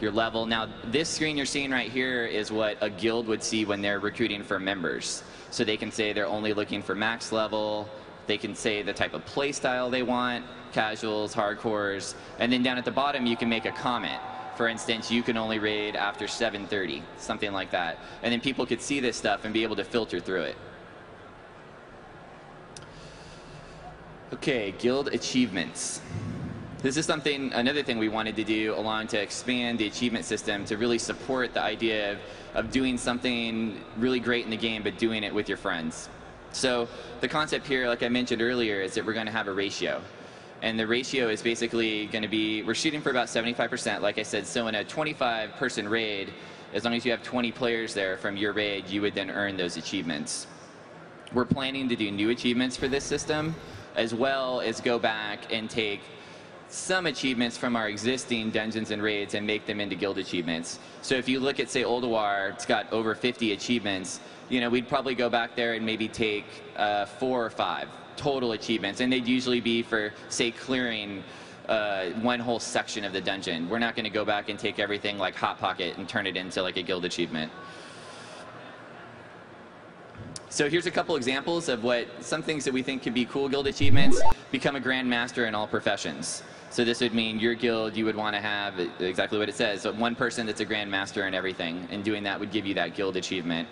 your level. Now, this screen you're seeing right here is what a guild would see when they're recruiting for members. So they can say they're only looking for max level. They can say the type of play style they want, casuals, hardcores, and then down at the bottom you can make a comment. For instance, you can only raid after 7:30, something like that. And then people could see this stuff and be able to filter through it. Okay, guild achievements. This is another thing we wanted to do along to expand the achievement system to really support the idea of doing something really great in the game, but doing it with your friends. So the concept here, like I mentioned earlier, is that we're going to have a ratio. And the ratio is basically going to be, we're shooting for about 75%, like I said. So in a 25-person raid, as long as you have 20 players there from your raid, you would then earn those achievements. We're planning to do new achievements for this system, as well as go back and take some achievements from our existing dungeons and raids and make them into guild achievements. So if you look at, say, Ulduar, it's got over 50 achievements. You know, we'd probably go back there and maybe take 4 or 5 total achievements, and they'd usually be for, say, clearing one whole section of the dungeon. We're not going to go back and take everything like Hot Pocket and turn it into like a guild achievement. So here's a couple examples of some things that we think could be cool guild achievements. Become a Grandmaster in all professions. So this would mean your guild, you would want to have exactly what it says, so one person that's a Grandmaster in everything, and doing that would give you that guild achievement.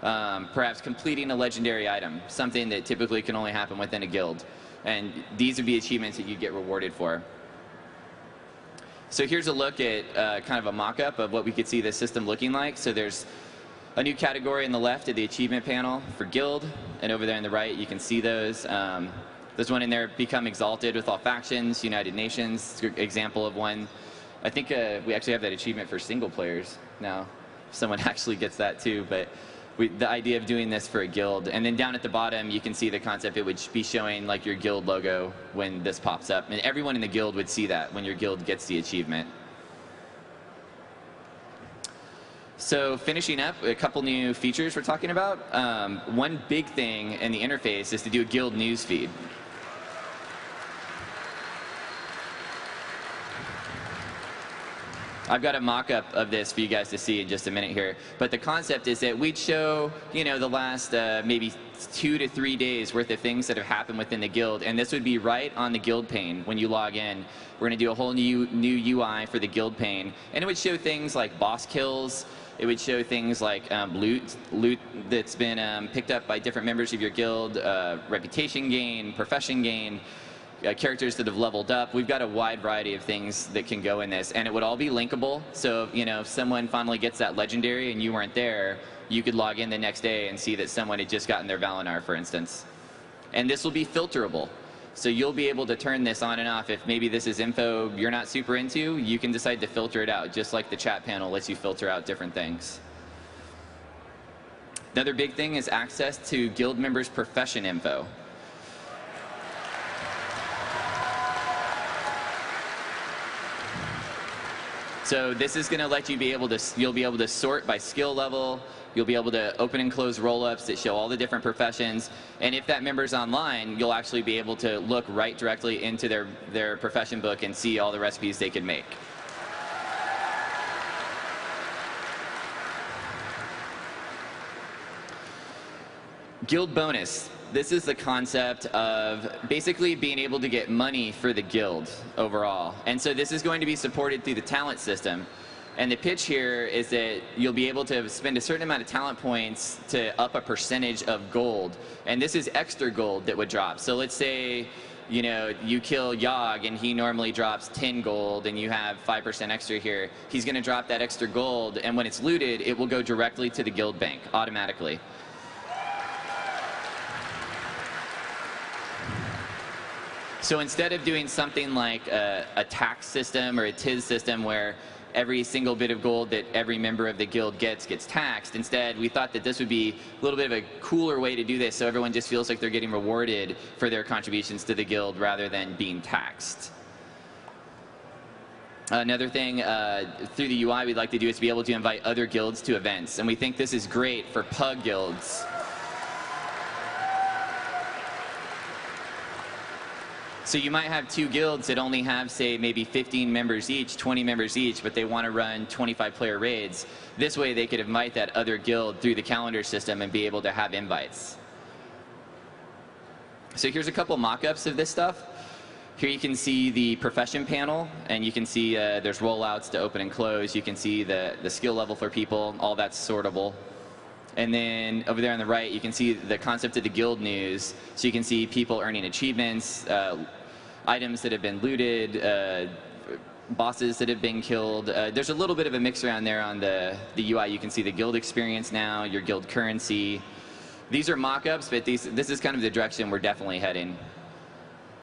Perhaps completing a legendary item, something that typically can only happen within a guild. And these would be achievements that you get rewarded for. So here's a look at kind of a mock-up of what we could see this system looking like. So there's a new category on the left of the achievement panel for guild, and over there on the right you can see those. There's one in there, Become Exalted with all factions, United Nations, example of one. I think we actually have that achievement for single players now. Someone actually gets that too, but the idea of doing this for a guild. And then down at the bottom you can see the concept. It would be showing like your guild logo when this pops up, and everyone in the guild would see that when your guild gets the achievement. So finishing up, a couple new features we're talking about. One big thing in the interface is to do a guild news feed. I've got a mock-up of this for you guys to see in just a minute here. But the concept is that we'd show, you know, the last maybe 2 to 3 days worth of things that have happened within the guild, and this would be right on the guild pane when you log in. We're going to do a whole new UI for the guild pane, and it would show things like boss kills. It would show things like loot that's been picked up by different members of your guild, reputation gain, profession gain, characters that have leveled up. We've got a wide variety of things that can go in this, and it would all be linkable. So, you know, if someone finally gets that legendary and you weren't there, you could log in the next day and see that someone had just gotten their Valinor, for instance. And this will be filterable. So you'll be able to turn this on and off. If maybe this is info you're not super into, you can decide to filter it out, just like the chat panel lets you filter out different things. Another big thing is access to guild members' profession info. So this is going to let you you'll be able to sort by skill level. You'll be able to open and close roll-ups that show all the different professions. And if that member's online, you'll actually be able to look right directly into their profession book and see all the recipes they can make. Guild bonus. This is the concept of basically being able to get money for the guild overall. And so this is going to be supported through the talent system. And the pitch here is that you'll be able to spend a certain amount of talent points to up a percentage of gold. And this is extra gold that would drop. So let's say, you know, you kill Yogg and he normally drops 10 gold and you have 5% extra here. He's going to drop that extra gold, and when it's looted, it will go directly to the guild bank automatically. So instead of doing something like a tax system or a TIS system where every single bit of gold that every member of the guild gets taxed, instead we thought that this would be a little bit of a cooler way to do this, so everyone just feels like they're getting rewarded for their contributions to the guild rather than being taxed. Another thing through the UI we'd like to do is to be able to invite other guilds to events, and we think this is great for pug guilds. So you might have two guilds that only have, say, maybe 15 members each, 20 members each, but they want to run 25-player raids. This way they could invite that other guild through the calendar system and be able to have invites. So here's a couple mock-ups of this stuff. Here you can see the profession panel, and you can see there's rollouts to open and close. You can see the skill level for people, all that's sortable. And then over there on the right, you can see the concept of the guild news. So you can see people earning achievements, items that have been looted, bosses that have been killed. There's a little bit of a mix around there on the UI. You can see the guild experience now, your guild currency. These are mock-ups, but this is kind of the direction we're definitely heading.